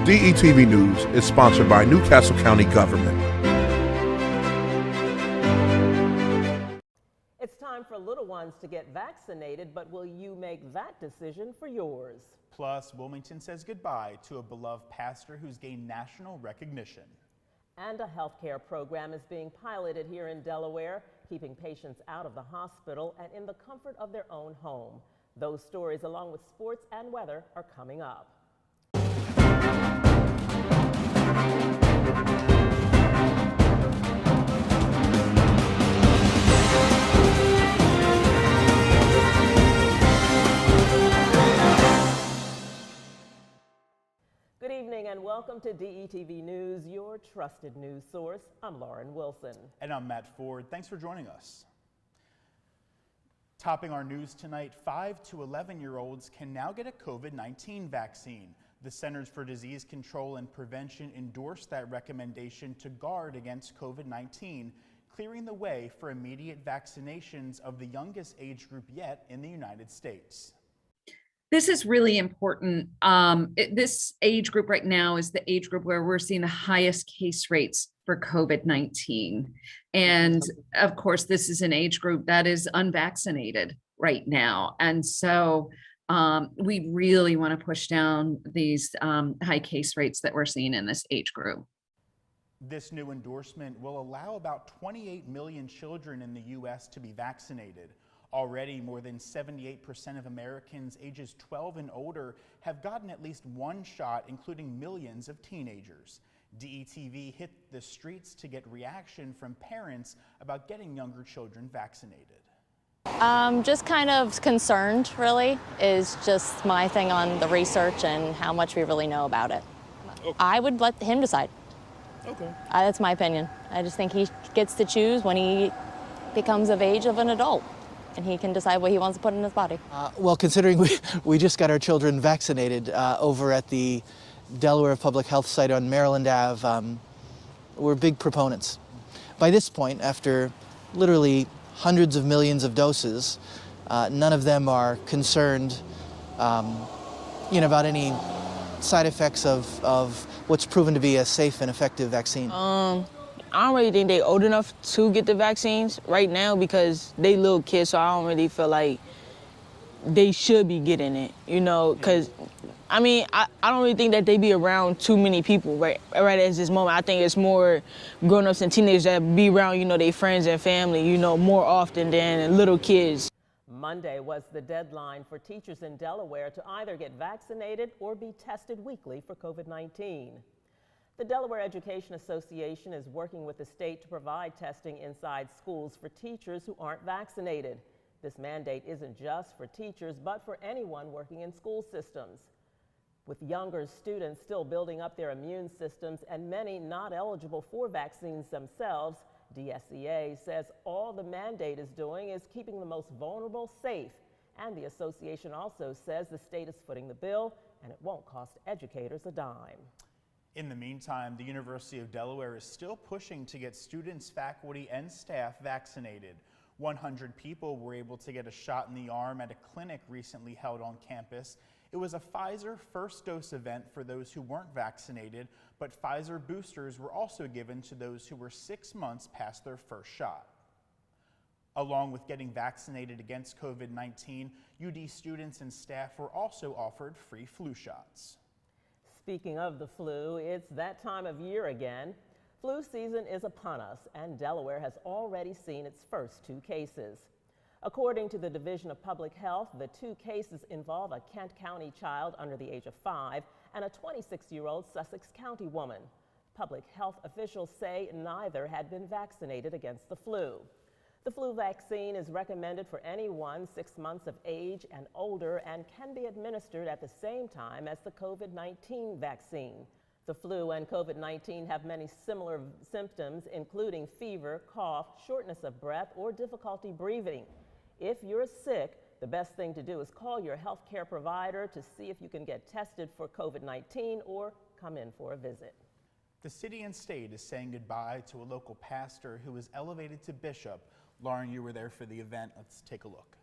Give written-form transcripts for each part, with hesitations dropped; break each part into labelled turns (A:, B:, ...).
A: DETV News is sponsored by Newcastle County Government.
B: It's time for little ones to get vaccinated, but will you make that decision for yours?
C: Plus, Wilmington says goodbye to a beloved pastor who's gained national recognition.
B: And a healthcare program is being piloted here in Delaware, keeping patients out of the hospital and in the comfort of their own home. Those stories, along with sports and weather, are coming up. Good evening and welcome to DETV News, your trusted news source. I'm Lauren Wilson.
C: And I'm Matt Ford. Thanks for joining us. Topping our news tonight, 5 to 11-year-olds can now get a COVID-19 vaccine. The Centers for Disease Control and Prevention endorsed that recommendation to guard against COVID-19, clearing the way for immediate vaccinations of the youngest age group yet in the United States.
D: This is really important. This age group right now is the age group where we're seeing the highest case rates for COVID-19. And of course, this is an age group that is unvaccinated right now. And so we really want to push down these high case rates that we're seeing in this age group.
C: This new endorsement will allow about 28 million children in the U.S. to be vaccinated. Already, more than 78% of Americans ages 12 and older have gotten at least one shot, including millions of teenagers. DETV hit the streets to get reaction from parents about getting younger children vaccinated.
E: Just kind of concerned, really, is just my thing on the research and how much we really know about it. Okay. I would let him decide.
C: Okay.
E: That's my opinion. I just think he gets to choose when he becomes of age of an adult, and he can decide what he wants to put in his body.
F: Well, considering we just got our children vaccinated over at the Delaware Public Health site on Maryland Ave, we're big proponents. By this point, after literally hundreds of millions of doses, none of them are concerned about any side effects of what's proven to be a safe and effective vaccine.
G: I don't really think they're old enough to get the vaccines right now because they little kids, so I don't really feel like they should be getting it, because, I don't really think that they be around too many people right at this moment. I think it's more grown-ups and teenagers that be around, their friends and family, more often than little kids.
B: Monday was the deadline for teachers in Delaware to either get vaccinated or be tested weekly for COVID-19. The Delaware Education Association is working with the state to provide testing inside schools for teachers who aren't vaccinated. This mandate isn't just for teachers, but for anyone working in school systems. With younger students still building up their immune systems and many not eligible for vaccines themselves, DSEA says all the mandate is doing is keeping the most vulnerable safe. And the association also says the state is footing the bill and it won't cost educators a dime.
C: In the meantime, the University of Delaware is still pushing to get students, faculty, and staff vaccinated. 100 people were able to get a shot in the arm at a clinic recently held on campus. It was a Pfizer first dose event for those who weren't vaccinated, but Pfizer boosters were also given to those who were 6 months past their first shot. Along with getting vaccinated against COVID-19, UD students and staff were also offered free flu shots.
B: Speaking of the flu, it's that time of year again. Flu season is upon us, and Delaware has already seen its first 2 cases. According to the Division of Public Health, the 2 cases involve a Kent County child under the age of 5 and a 26-year-old Sussex County woman. Public health officials say neither had been vaccinated against the flu. The flu vaccine is recommended for anyone 6 months of age and older and can be administered at the same time as the COVID-19 vaccine. The flu and COVID-19 have many similar symptoms, including fever, cough, shortness of breath, or difficulty breathing. If you're sick, the best thing to do is call your healthcare provider to see if you can get tested for COVID-19 or come in for a visit.
C: The city and state is saying goodbye to a local pastor who was elevated to bishop. Lauren, you were there for the event. Let's take a look.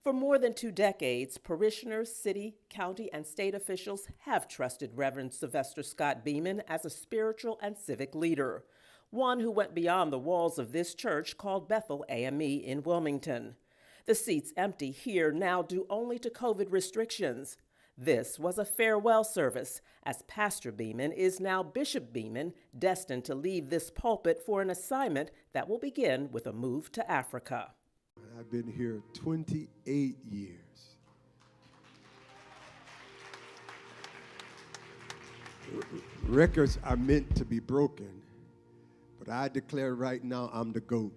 B: For more than 2 decades, parishioners, city, county, and state officials have trusted Reverend Sylvester Scott Beeman as a spiritual and civic leader, one who went beyond the walls of this church called Bethel AME in Wilmington. The seats empty here now due only to COVID restrictions. This was a farewell service, as Pastor Beeman is now Bishop Beeman, destined to leave this pulpit for an assignment that will begin with a move to Africa.
H: I've been here 28 years. Records are meant to be broken, but I declare right now I'm the GOAT.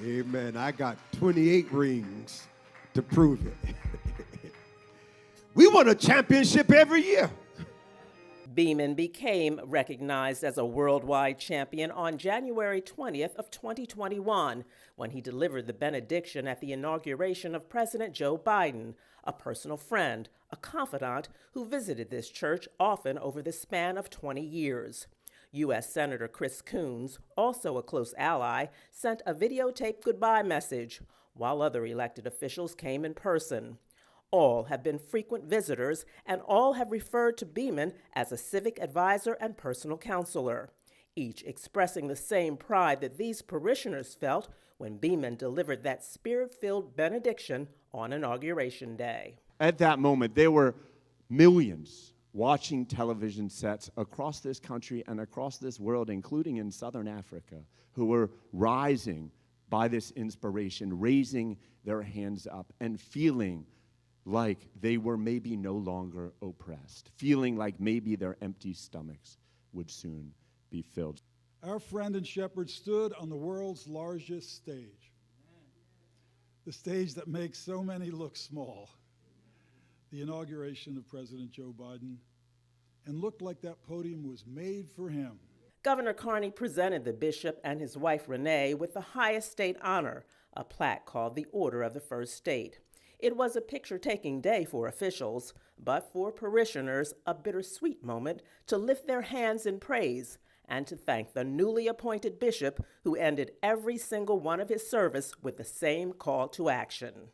H: Amen. I got 28 rings to prove it. We won a championship every year.
B: Beeman became recognized as a worldwide champion on January 20th of 2021 when he delivered the benediction at the inauguration of President Joe Biden, a personal friend, a confidant who visited this church often over the span of 20 years. U.S. Senator Chris Coons, also a close ally, sent a videotaped goodbye message, while other elected officials came in person. All have been frequent visitors, and all have referred to Beeman as a civic advisor and personal counselor, each expressing the same pride that these parishioners felt when Beeman delivered that spirit-filled benediction on Inauguration Day.
I: At that moment, there were millions watching television sets across this country and across this world, including in Southern Africa, who were rising by this inspiration, raising their hands up and feeling like they were maybe no longer oppressed, feeling like maybe their empty stomachs would soon be filled.
J: Our friend and shepherd stood on the world's largest stage, the stage that makes so many look small, the inauguration of President Joe Biden, and looked like that podium was made for him.
B: Governor Carney presented the bishop and his wife Renee with the highest state honor, a plaque called the Order of the First State. It was a picture-taking day for officials, but for parishioners, a bittersweet moment to lift their hands in praise and to thank the newly appointed bishop who ended every single one of his service with the same call to action.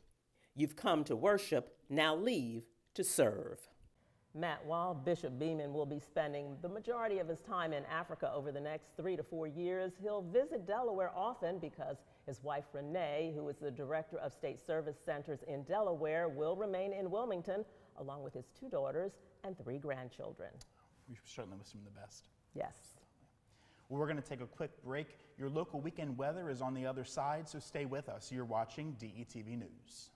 B: You've come to worship, now leave to serve. Matt, while Bishop Beeman will be spending the majority of his time in Africa over the next 3 to 4 years, he'll visit Delaware often because his wife Renee, who is the director of state service centers in Delaware, will remain in Wilmington along with his 2 daughters and 3 grandchildren.
C: We certainly wish him the best.
B: Yes.
C: Well, we're going to take a quick break. Your local weekend weather is on the other side, so stay with us. You're watching DETV News.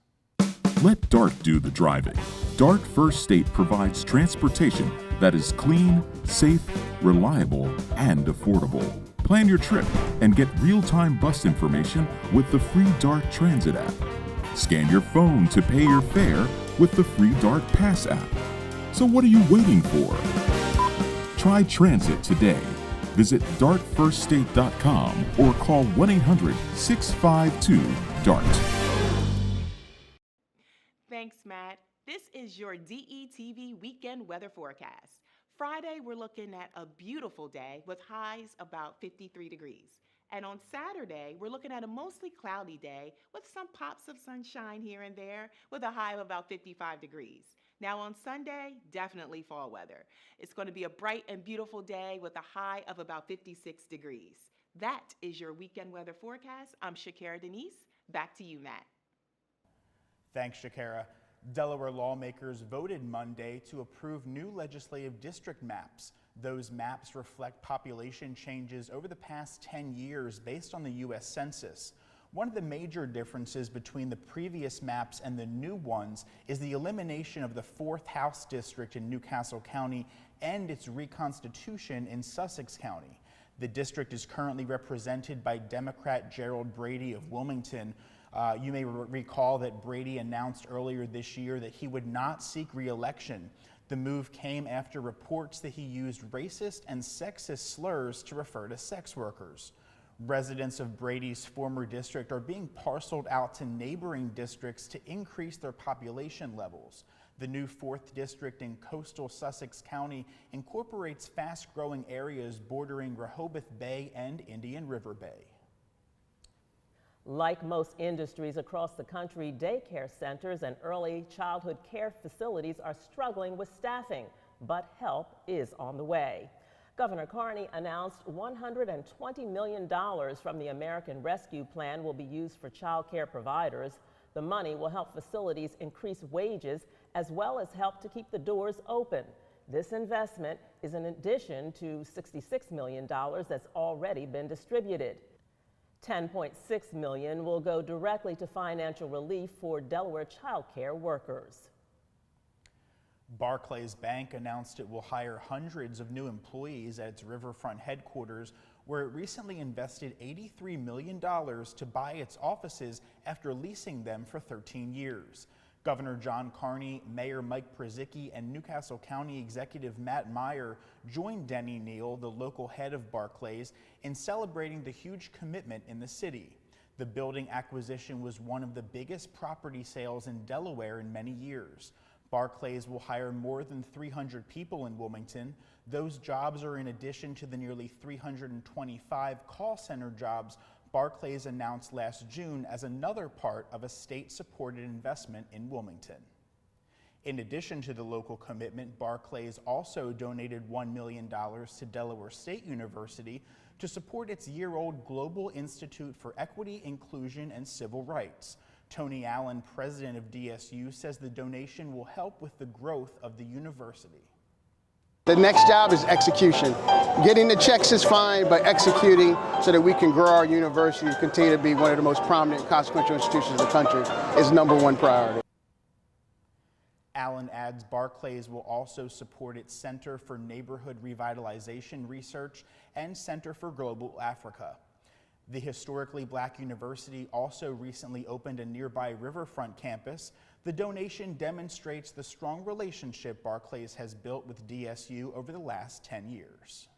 K: Let DART do the driving. DART First State provides transportation that is clean, safe, reliable, and affordable. Plan your trip and get real-time bus information with the free DART Transit app. Scan your phone to pay your fare with the free DART Pass app. So what are you waiting for? Try transit today. Visit dartfirststate.com or call 1-800-652-DART.
L: Thanks, Matt. This is your DETV weekend weather forecast. Friday, we're looking at a beautiful day with highs about 53 degrees. And on Saturday, we're looking at a mostly cloudy day with some pops of sunshine here and there with a high of about 55 degrees. Now on Sunday, definitely fall weather. It's going to be a bright and beautiful day with a high of about 56 degrees. That is your weekend weather forecast. I'm Shakira Denise. Back to you, Matt.
C: Thanks, Shakira. Delaware lawmakers voted Monday to approve new legislative district maps. Those maps reflect population changes over the past 10 years based on the U.S. Census. One of the major differences between the previous maps and the new ones is the elimination of the 4th House District in Newcastle County and its reconstitution in Sussex County. The district is currently represented by Democrat Gerald Brady of Wilmington. You may recall that Brady announced earlier this year that he would not seek re-election. The move came after reports that he used racist and sexist slurs to refer to sex workers. Residents of Brady's former district are being parceled out to neighboring districts to increase their population levels. The new 4th District in coastal Sussex County incorporates fast-growing areas bordering Rehoboth Bay and Indian River Bay.
B: Like most industries across the country, daycare centers and early childhood care facilities are struggling with staffing, but help is on the way. Governor Carney announced $120 million from the American Rescue Plan will be used for child care providers. The money will help facilities increase wages as well as help to keep the doors open. This investment is in addition to $66 million that's already been distributed. $10.6 million will go directly to financial relief for Delaware child care workers.
C: Barclays Bank announced it will hire hundreds of new employees at its Riverfront headquarters, where it recently invested $83 million to buy its offices after leasing them for 13 years. Governor John Carney, Mayor Mike Przicki, and Newcastle County Executive Matt Meyer joined Denny Neal, the local head of Barclays, in celebrating the huge commitment in the city. The building acquisition was one of the biggest property sales in Delaware in many years. Barclays will hire more than 300 people in Wilmington. Those jobs are in addition to the nearly 325 call center jobs Barclays announced last June as another part of a state-supported investment in Wilmington. In addition to the local commitment, Barclays also donated $1 million to Delaware State University to support its year-old Global Institute for Equity, Inclusion, and Civil Rights. Tony Allen, president of DSU, says the donation will help with the growth of the university.
M: The next job is execution. Getting the checks is fine, but executing so that we can grow our university and continue to be one of the most prominent, consequential institutions in the country is #1 priority.
C: Allen adds Barclays will also support its Center for Neighborhood Revitalization Research and Center for Global Africa. The historically black university also recently opened a nearby Riverfront campus. The donation demonstrates the strong relationship Barclays has built with DSU over the last 10 years.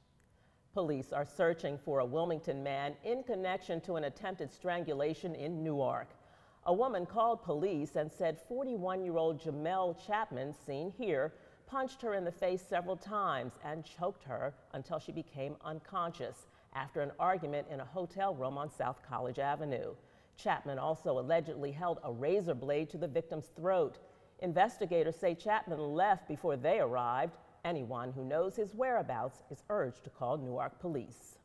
B: Police are searching for a Wilmington man in connection to an attempted strangulation in Newark. A woman called police and said 41-year-old Jamel Chapman, seen here, punched her in the face several times and choked her until she became unconscious after an argument in a hotel room on South College Avenue. Chapman also allegedly held a razor blade to the victim's throat. Investigators say Chapman left before they arrived. Anyone who knows his whereabouts is urged to call Newark police.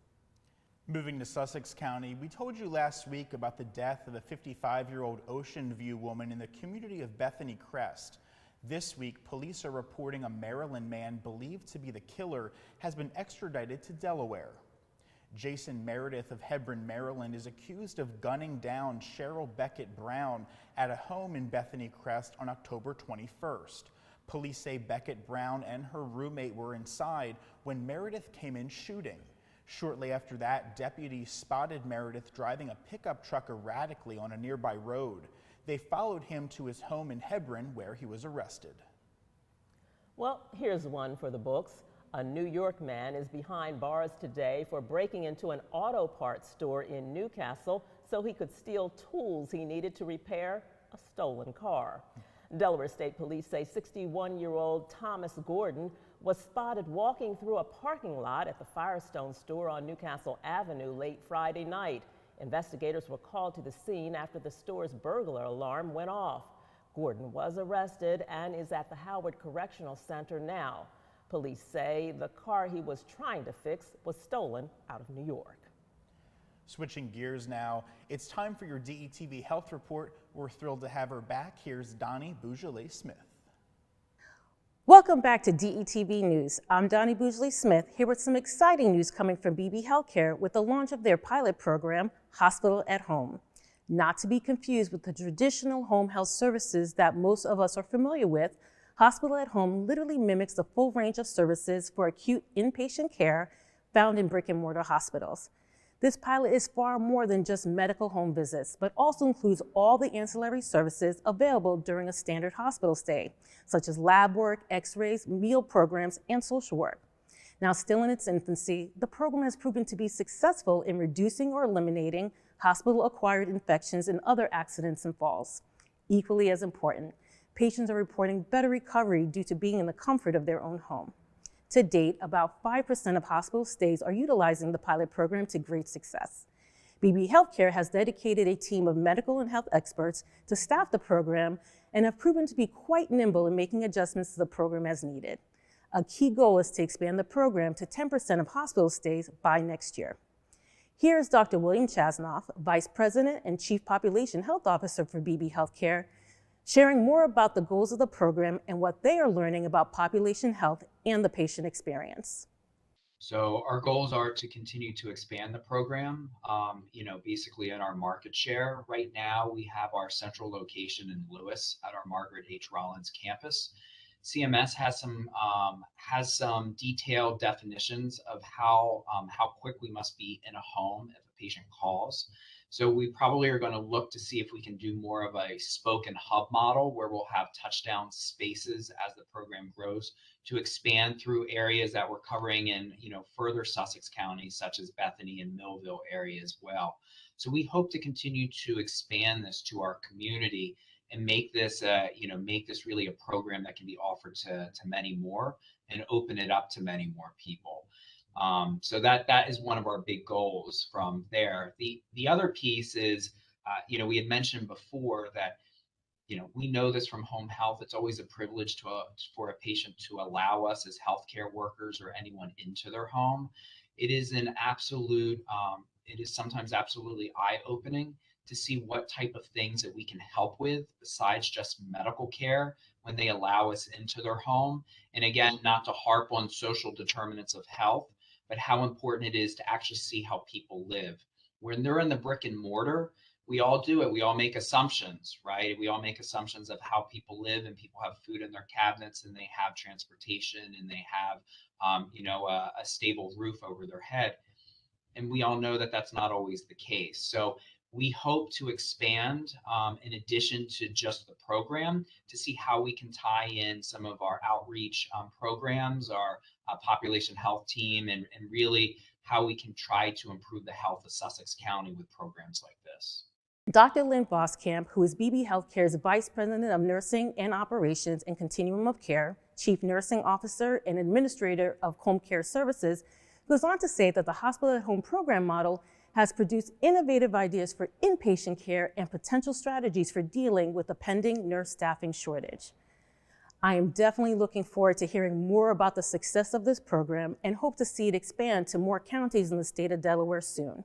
C: Moving to Sussex County, we told you last week about the death of a 55-year-old Ocean View woman in the community of Bethany Crest. This week, police are reporting a Maryland man believed to be the killer has been extradited to Delaware. Jason Meredith of Hebron, Maryland, is accused of gunning down Cheryl Beckett Brown at a home in Bethany Crest on October 21st. Police say Beckett Brown and her roommate were inside when Meredith came in shooting. Shortly after that, deputies spotted Meredith driving a pickup truck erratically on a nearby road. They followed him to his home in Hebron, where he was arrested.
B: Well, here's one for the books. A New York man is behind bars today for breaking into an auto parts store in Newcastle so he could steal tools he needed to repair a stolen car. Delaware State Police say 61-year-old Thomas Gordon was spotted walking through a parking lot at the Firestone store on Newcastle Avenue late Friday night. Investigators were called to the scene after the store's burglar alarm went off. Gordon was arrested and is at the Howard Correctional Center now. Police say the car he was trying to fix was stolen out of New York.
C: Switching gears now, it's time for your DETV Health Report. We're thrilled to have her back. Here's Donnie Bougele-Smith.
N: Welcome back to DETV News. I'm Donnie Bougele-Smith here with some exciting news coming from BB Healthcare with the launch of their pilot program, Hospital at Home. Not to be confused with the traditional home health services that most of us are familiar with, Hospital at Home literally mimics the full range of services for acute inpatient care found in brick-and-mortar hospitals. This pilot is far more than just medical home visits, but also includes all the ancillary services available during a standard hospital stay, such as lab work, x-rays, meal programs, and social work. Now, still in its infancy, the program has proven to be successful in reducing or eliminating hospital-acquired infections and other accidents and falls. Equally as important, Patients are reporting better recovery due to being in the comfort of their own home. To date, about 5% of hospital stays are utilizing the pilot program to great success. BB Healthcare has dedicated a team of medical and health experts to staff the program and have proven to be quite nimble in making adjustments to the program as needed. A key goal is to expand the program to 10% of hospital stays by next year. Here is Dr. William Chasnoff, Vice President and Chief Population Health Officer for BB Healthcare, sharing more about the goals of the program and what they are learning about population health and the patient experience.
O: So our goals are to continue to expand the program, basically in our market share. Right now, we have our central location in Lewis at our Margaret H. Rollins campus. CMS has some detailed definitions of how quick we must be in a home if a patient calls. So we probably are going to look to see if we can do more of a spoke and hub model where we'll have touchdown spaces as the program grows to expand through areas that we're covering in, further Sussex counties such as Bethany and Millville area as well. So we hope to continue to expand this to our community and make this, really a program that can be offered to many more and open it up to many more people. So that is one of our big goals from there. The other piece is, we had mentioned before that, we know this from home health. It's always a privilege for a patient to allow us as healthcare workers or anyone into their home. It is sometimes absolutely eye-opening to see what type of things that we can help with besides just medical care when they allow us into their home. And again, not to harp on social determinants of health, but how important it is to actually see how people live. When they're in the brick and mortar, we all do it. We all make assumptions, right? We all make assumptions of how people live, and people have food in their cabinets, and they have transportation, and they have, a stable roof over their head. And we all know that that's not always the case. So we hope to expand, in addition to just the program, to see how we can tie in some of our outreach programs, our population health team, and really how we can try to improve the health of Sussex County with programs like this.
N: Dr. Lynn Boskamp, who is BB Healthcare's Vice President of Nursing and Operations and Continuum of Care, Chief Nursing Officer and Administrator of Home Care Services, goes on to say that the hospital at home program model has produced innovative ideas for inpatient care and potential strategies for dealing with the pending nurse staffing shortage. I am definitely looking forward to hearing more about the success of this program and hope to see it expand to more counties in the state of Delaware soon.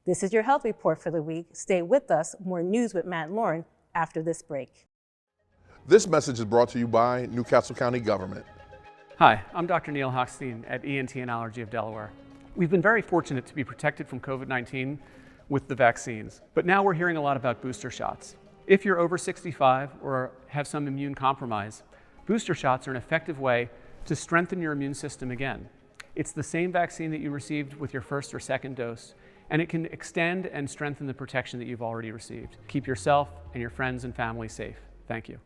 N: This is your health report for the week. Stay with us. More news with Matt and Lauren after this break.
A: This message is brought to you by Newcastle County Government.
P: Hi, I'm Dr. Neil Hochstein at ENT and Allergy of Delaware. We've been very fortunate to be protected from COVID-19 with the vaccines, but now we're hearing a lot about booster shots. If you're over 65 or have some immune compromise, booster shots are an effective way to strengthen your immune system again. It's the same vaccine that you received with your first or second dose, and it can extend and strengthen the protection that you've already received. Keep yourself and your friends and family safe. Thank you.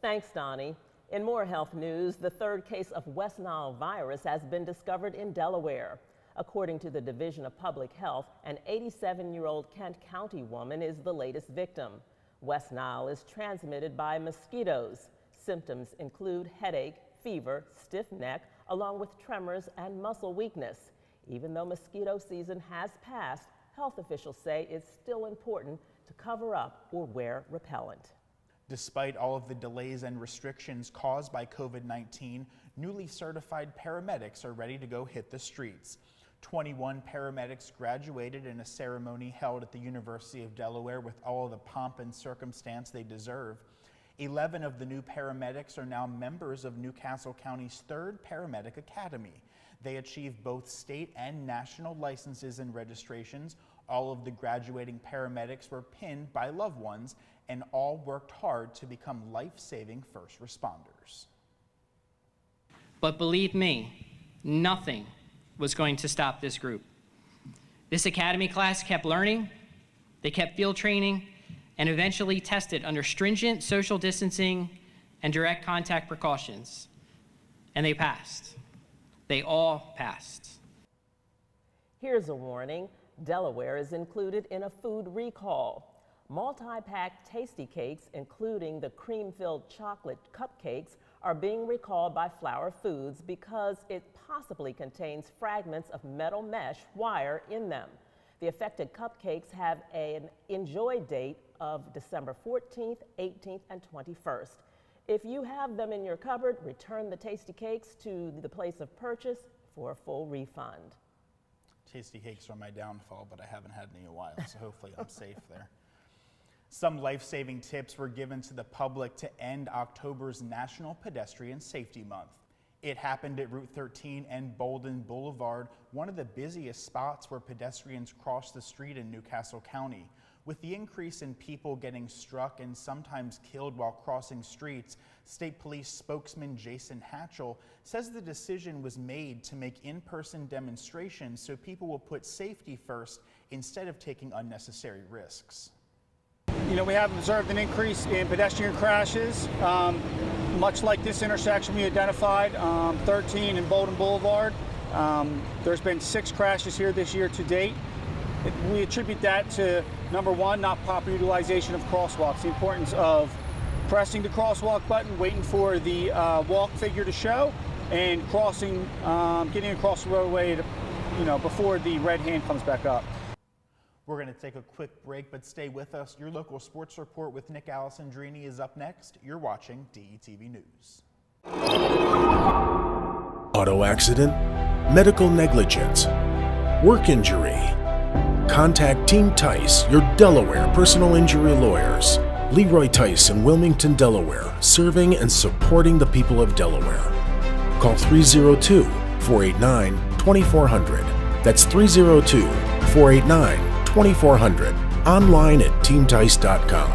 B: Thanks, Donnie. In more health news, the third case of West Nile virus has been discovered in Delaware. According to the Division of Public Health, an 87-year-old Kent County woman is the latest victim. West Nile is transmitted by mosquitoes. Symptoms include headache, fever, stiff neck, along with tremors and muscle weakness. Even though mosquito season has passed, health officials say it's still important to cover up or wear repellent.
C: Despite all of the delays and restrictions caused by COVID-19, newly certified paramedics are ready to go hit the streets. 21 paramedics graduated in a ceremony held at the University of Delaware with all of the pomp and circumstance they deserve. 11 of the new paramedics are now members of Newcastle County's 3rd Paramedic Academy. They achieved both state and national licenses and registrations. All of the graduating paramedics were pinned by loved ones and all worked hard to become life-saving first responders.
Q: But believe me, nothing was going to stop this group. This academy class kept learning, they kept field training, and eventually tested under stringent social distancing and direct contact precautions. And they passed. They all passed.
B: Here's a warning. Delaware is included in a food recall. Multi-pack tasty cakes, including the cream-filled chocolate cupcakes, are being recalled by Flower Foods because it possibly contains fragments of metal mesh wire in them. The affected cupcakes have an enjoy date of December 14th, 18th, and 21st. If you have them in your cupboard, return the tasty cakes to the place of purchase for a full refund.
C: Tasty cakes are my downfall, but I haven't had any in a while, so hopefully I'm safe there. Some life-saving tips were given to the public to end October's National Pedestrian Safety Month. It happened at Route 13 and Bolden Boulevard, one of the busiest spots where pedestrians cross the street in Newcastle County. With the increase in people getting struck and sometimes killed while crossing streets, State Police spokesman Jason Hatchell says the decision was made to make in-person demonstrations so people will put safety first instead of taking unnecessary risks.
R: You know, we have observed an increase in pedestrian crashes, much like this intersection we identified, 13 and Bolden Boulevard. There's been 6 crashes here this year to date. We attribute that to, number one, not proper utilization of crosswalks, the importance of pressing the crosswalk button, waiting for the walk figure to show, and crossing, getting across the roadway before the red hand comes back up.
C: We're going to take a quick break, but stay with us. Your local sports report with Nick Alessandrini is up next. You're watching DETV News.
S: Auto accident, medical negligence, work injury. Contact Team Tice, your Delaware personal injury lawyers. Leroy Tice in Wilmington, Delaware, serving and supporting the people of Delaware. Call 302-489-2400. That's 302-489-2400. Online at teamtice.com.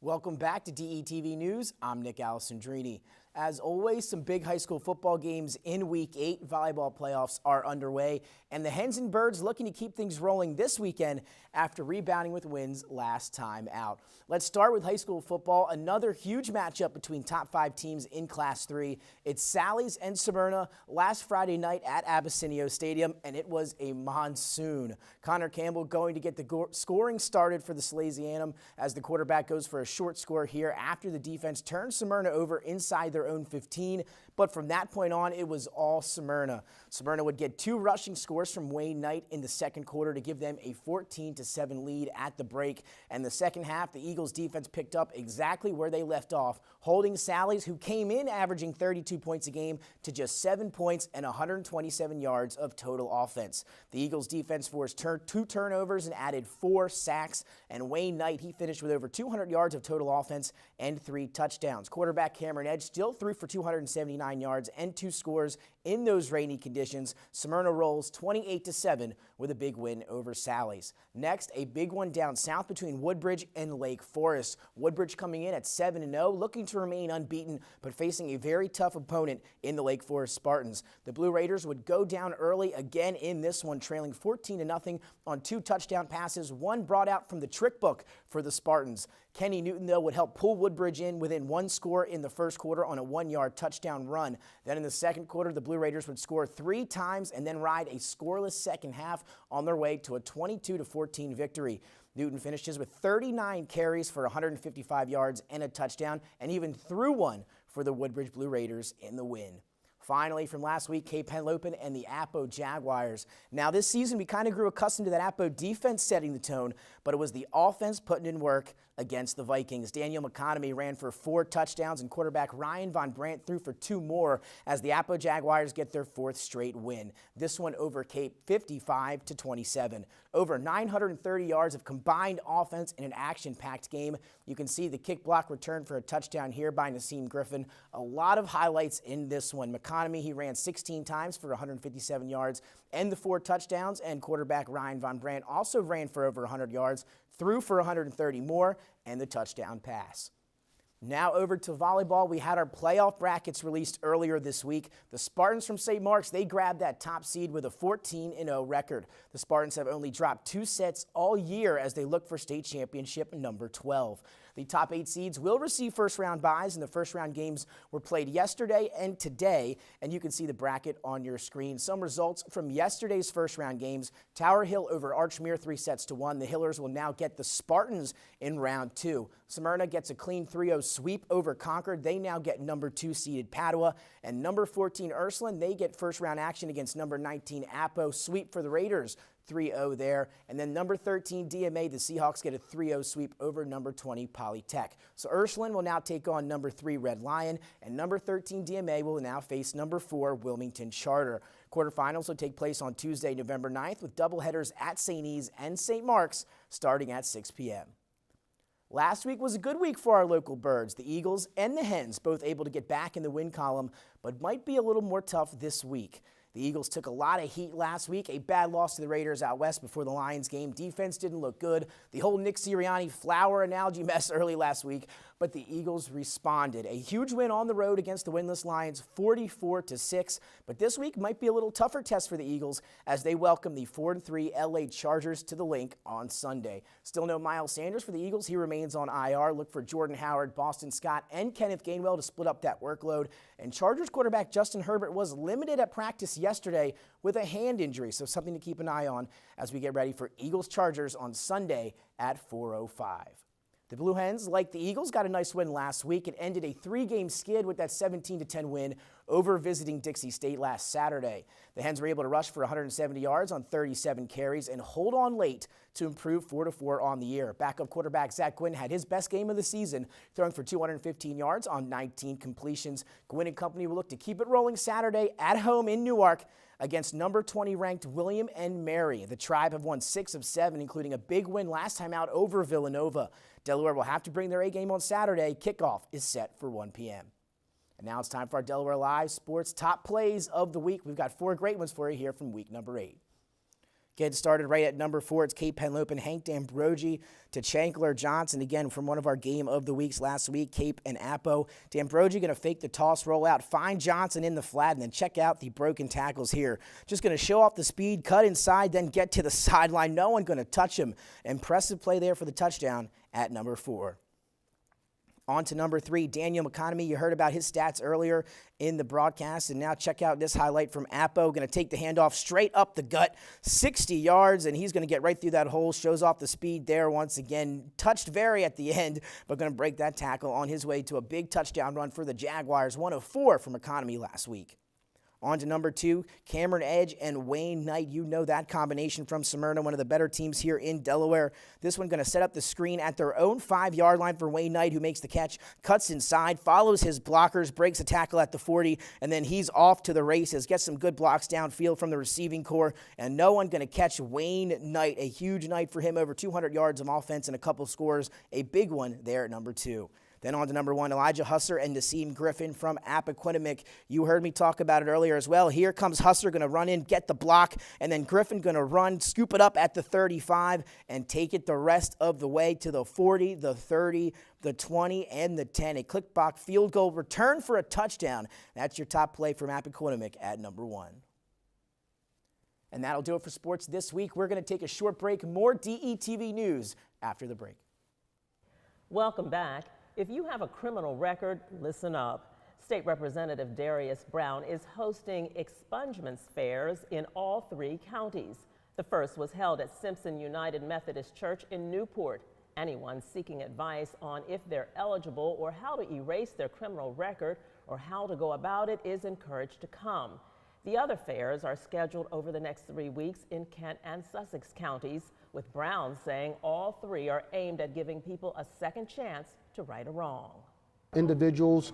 T: Welcome back to DETV News. I'm Nick Alessandrini. As always, some big high school football games in Week 8. Volleyball playoffs are underway, and the Hens and Birds looking to keep things rolling this weekend after rebounding with wins last time out. Let's start with high school football. Another huge matchup between top 5 teams in Class 3. It's Sally's and Smyrna last Friday night at Abysinio Stadium, and it was a monsoon. Connor Campbell going to get the scoring started for the Salesianum as the quarterback goes for a short score here after the defense turns Smyrna over inside their own 15, but from that point on, it was all Smyrna. Smyrna would get 2 rushing scores from Wayne Knight in the second quarter to give them a 14-7 lead at the break. And the second half, the Eagles defense picked up exactly where they left off, holding Sally's, who came in averaging 32 points a game, to just 7 points and 127 yards of total offense. The Eagles defense forced 2 turnovers and added 4 sacks, and Wayne Knight, he finished with over 200 yards of total offense and 3 touchdowns. Quarterback Cameron Edge still threw for 279 yards and 2 scores in those rainy conditions. Smyrna rolls 28-7 with a big win over Sally's. Next, a big one down south between Woodbridge and Lake Forest. Woodbridge coming in at 7-0, looking to remain unbeaten, but facing a very tough opponent in the Lake Forest Spartans. The Blue Raiders would go down early again in this one, trailing 14-0 on 2 touchdown passes, one brought out from the trick book for the Spartans. Kenny Newton, though, would help pull Woodbridge in within 1 score in the first quarter on a 1-yard touchdown run. Then in the second quarter, the Blue Raiders would score 3 times and then ride a scoreless second half on their way to a 22-14 victory. Newton finishes with 39 carries for 155 yards and a touchdown, and even threw one for the Woodbridge Blue Raiders in the win. Finally, from last week, Cape Henlopen and the Appo Jaguars. Now, this season, we kind of grew accustomed to that Appo defense setting the tone, but it was the offense putting in work against the Vikings. Daniel McConomy ran for 4 touchdowns, and quarterback Ryan Von Brandt threw for 2 more as the Appo Jaguars get their 4th straight win. This one over Cape 55-27. Over 930 yards of combined offense in an action-packed game. You can see the kick block return for a touchdown here by Nassim Griffin. A lot of highlights in this one. McConomy, he ran 16 times for 157 yards and the 4 touchdowns, and quarterback Ryan Von Brandt also ran for over 100 yards, threw for 130 more, and the touchdown pass. Now over to volleyball. We had our playoff brackets released earlier this week. The Spartans from St. Mark's, they grabbed that top seed with a 14-0 record. The Spartans have only dropped 2 sets all year as they look for state championship number 12. The top 8 seeds will receive first-round byes, and the first-round games were played yesterday and today, and you can see the bracket on your screen. Some results from yesterday's first-round games: Tower Hill over Archmere 3-1. The Hillers will now get the Spartans in round 2. Smyrna gets a clean 3-0 sweep over Concord. They now get number 2 seeded Padua, and number 14 Ursuline, they get first-round action against number 19 Apo. Sweep for the Raiders, 3-0 there. And then number 13 DMA, the Seahawks get a 3-0 sweep over number 20 Polytech. So Ursuline will now take on number 3 Red Lion, and number 13 DMA will now face number 4 Wilmington Charter. Quarterfinals will take place on Tuesday, November 9th, with doubleheaders at St. E's and St. Mark's starting at 6 p.m. Last week was a good week for our local birds. The Eagles and the Hens both able to get back in the win column, but might be a little more tough this week. The Eagles took a lot of heat last week, a bad loss to the Raiders out west before the Lions game. Defense didn't look good. The whole Nick Sirianni flower analogy mess early last week, but the Eagles responded. A huge win on the road against the winless Lions, 44-6. But this week might be a little tougher test for the Eagles as they welcome the 4-3 LA Chargers to the Link on Sunday. Still no Miles Sanders for the Eagles. He remains on IR. Look for Jordan Howard, Boston Scott, and Kenneth Gainwell to split up that workload. And Chargers quarterback Justin Herbert was limited at practice yesterday with a hand injury, so something to keep an eye on as we get ready for Eagles-Chargers on Sunday at 4:05. The Blue Hens, like the Eagles, got a nice win last week. It ended a 3-game skid with that 17-10 win over visiting Dixie State last Saturday. The Hens were able to rush for 170 yards on 37 carries and hold on late to improve 4-4 on the year. Backup quarterback Zach Gwynn had his best game of the season, throwing for 215 yards on 19 completions. Gwynn and company will look to keep it rolling Saturday at home in Newark against number 20 ranked William and Mary. The Tribe have won 6 of 7, including a big win last time out over Villanova. Delaware will have to bring their A game on Saturday. Kickoff is set for 1 p.m. And now it's time for our Delaware Live Sports Top Plays of the Week. We've got 4 great ones for you here from week number 8. Get started right at number 4. It's Kate Penlope and Hank D'Ambrogi to Chancellor Johnson. Again, from one of our game of the weeks last week, Cape and Apo. D'Ambrogi going to fake the toss roll out, find Johnson in the flat, and then check out the broken tackles here. Just going to show off the speed, cut inside, then get to the sideline. No one going to touch him. Impressive play there for the touchdown at number 4. On to number 3, Daniel McConomy. You heard about his stats earlier in the broadcast, and now check out this highlight from Apo. Going to take the handoff straight up the gut, 60 yards, and he's going to get right through that hole. Shows off the speed there once again. Touched very at the end, but going to break that tackle on his way to a big touchdown run for the Jaguars. 104 from McConomy last week. On to number 2, Cameron Edge and Wayne Knight. You know that combination from Smyrna, one of the better teams here in Delaware. This one going to set up the screen at their own 5-yard line for Wayne Knight, who makes the catch, cuts inside, follows his blockers, breaks a tackle at the 40, and then he's off to the races. Gets some good blocks downfield from the receiving core, and no one going to catch Wayne Knight. A huge night for him, over 200 yards of offense and a couple scores. A big one there at number 2. Then on to number 1, Elijah Husser and Nassim Griffin from Appoquinimink. You heard me talk about it earlier as well. Here comes Husser, going to run in, get the block, and then Griffin going to run, scoop it up at the 35, and take it the rest of the way to the 40, the 30, the 20, and the 10. A click-block field goal return for a touchdown. That's your top play from Appoquinimink at number 1. And that'll do it for sports this week. We're going to take a short break. More DETV news after the break.
B: Welcome back. If you have a criminal record, listen up. State Representative Darius Brown is hosting expungements fairs in all 3 counties. The first was held at Simpson United Methodist Church in Newport. Anyone seeking advice on if they're eligible or how to erase their criminal record or how to go about it is encouraged to come. The other fairs are scheduled over the next 3 weeks in Kent and Sussex counties, with Brown saying all 3 are aimed at giving people a second chance to right a wrong.
U: Individuals'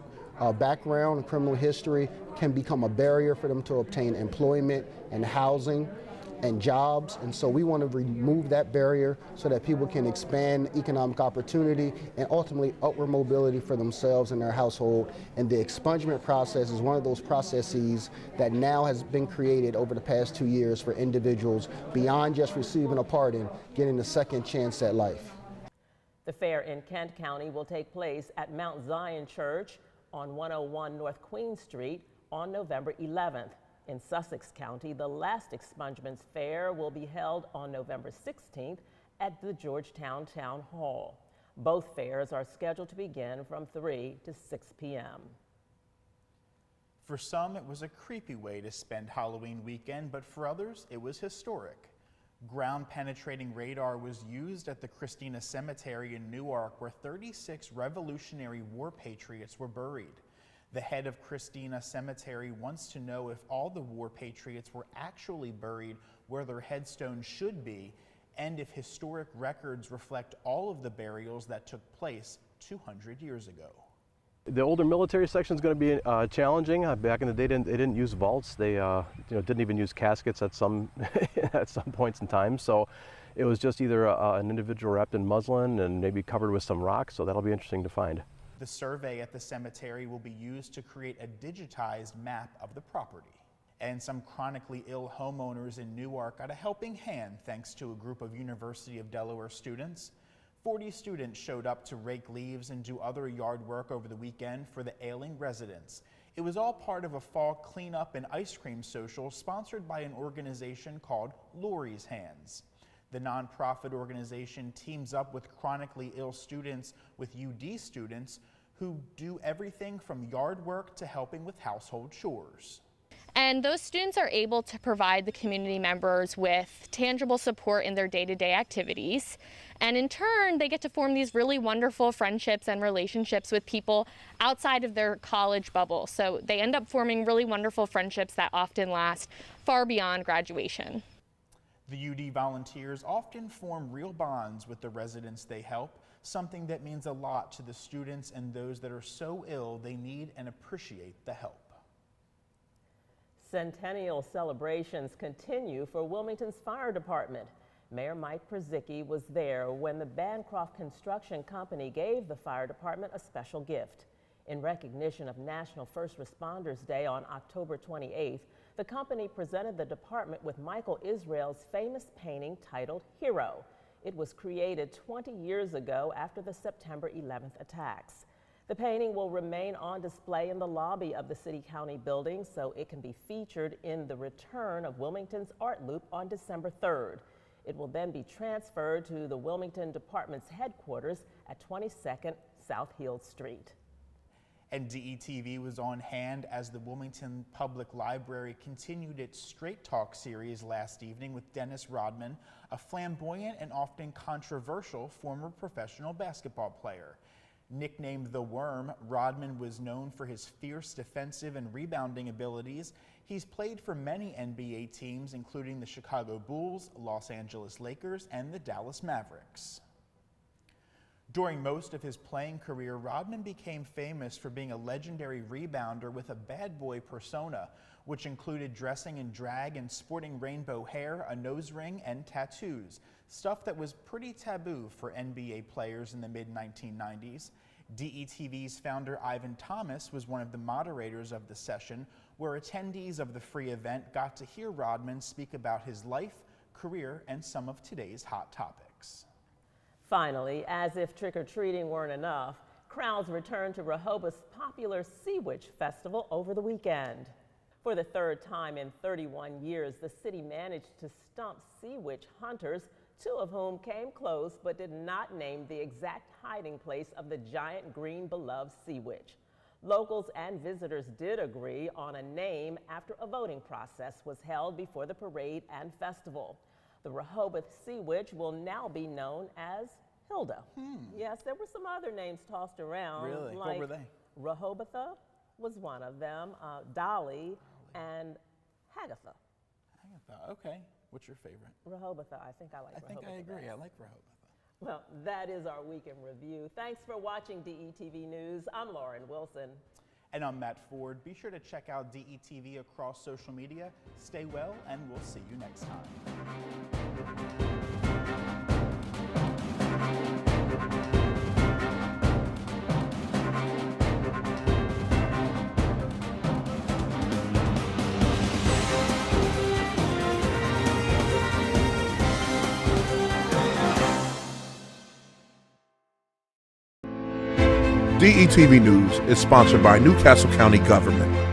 U: background and criminal history can become a barrier for them to obtain employment and housing and jobs, and so we want to remove that barrier so that people can expand economic opportunity and ultimately upward mobility for themselves and their household. And the expungement process is one of those processes that now has been created over the past 2 years for individuals beyond just receiving a pardon, getting a second chance at life.
B: The fair in Kent County will take place at Mount Zion Church on 101 North Queen Street on November 11th. In Sussex County, the last expungements fair will be held on November 16th at the Georgetown Town Hall. Both fairs are scheduled to begin from 3 to 6 p.m.
C: For some, it was a creepy way to spend Halloween weekend, but for others, it was historic. Ground-penetrating radar was used at the Christina Cemetery in Newark, where 36 Revolutionary War patriots were buried. The head of Christina Cemetery wants to know if all the war patriots were actually buried where their headstones should be, and if historic records reflect all of the burials that took place 200 years ago.
D: The older military section is going to be challenging. Back in the day, they didn't use vaults. They didn't even use caskets at some at some points in time. So it was just either an individual wrapped in muslin and maybe covered with some rocks. So that'll be interesting to find.
C: The survey at the cemetery will be used to create a digitized map of the property. And some chronically ill homeowners in Newark got a helping hand thanks to a group of University of Delaware students. 40 students showed up to rake leaves and do other yard work over the weekend for the ailing residents. It was all part of a fall cleanup and ice cream social sponsored by an organization called Lori's Hands. The nonprofit organization teams up with chronically ill students with UD students who do everything from yard work to helping with household chores.
E: And those students are able to provide the community members with tangible support in their day-to-day activities. And in turn, they get to form these really wonderful friendships and relationships with people outside of their college bubble. So they end up forming really wonderful friendships that often last far beyond graduation.
C: The UD volunteers often form real bonds with the residents they help, something that means a lot to the students and those that are so ill they need and appreciate the help.
B: Centennial celebrations continue for Wilmington's fire department. Mayor Mike Przicki was there when the Bancroft Construction Company gave the fire department a special gift. In recognition of National First Responders Day on October 28th, the company presented the department with Michael Israel's famous painting titled Hero. It was created 20 years ago after the September 11th attacks. The painting will remain on display in the lobby of the City-County building so it can be featured in the return of Wilmington's Art Loop on December 3rd. It will then be transferred to the Wilmington Department's headquarters at 22nd South Hill Street.
C: And DETV was on hand as the Wilmington Public Library continued its Straight Talk series last evening with Dennis Rodman, a flamboyant and often controversial former professional basketball player. Nicknamed the Worm, Rodman was known for his fierce defensive and rebounding abilities. He's played for many NBA teams, including the Chicago Bulls, Los Angeles Lakers, and the Dallas Mavericks. During most of his playing career, Rodman became famous for being a legendary rebounder with a bad boy persona, which included dressing in drag and sporting rainbow hair, a nose ring, and tattoos, stuff that was pretty taboo for NBA players in the mid-1990s. DETV's founder Ivan Thomas was one of the moderators of the session, where attendees of the free event got to hear Rodman speak about his life, career, and some of today's hot topics.
B: Finally, as if trick-or-treating weren't enough, crowds returned to Rehoboth's popular Sea Witch Festival over the weekend. For the third time in 31 years, the city managed to stump sea witch hunters, two of whom came close but did not name the exact hiding place of the giant green beloved sea witch. Locals and visitors did agree on a name after a voting process was held before the parade and festival. The Rehoboth Sea Witch will now be known as Hilda. Yes, there were some other names tossed around.
C: Really?
B: Like
C: what were they?
B: Rehobotha was one of them, Dolly, and Hagatha.
C: Hagatha, okay. What's your favorite?
B: Rehobotha, I think I like Rehobotha.
C: I think I agree.
B: best.
C: I like Rehoboth.
B: Well, that is our weekend review. Thanks for watching DETV News. I'm Lauren Wilson.
C: And I'm Matt Ford. Be sure to check out DETV across social media. Stay well, and we'll see you next time.
A: DETV News is sponsored by Newcastle County Government.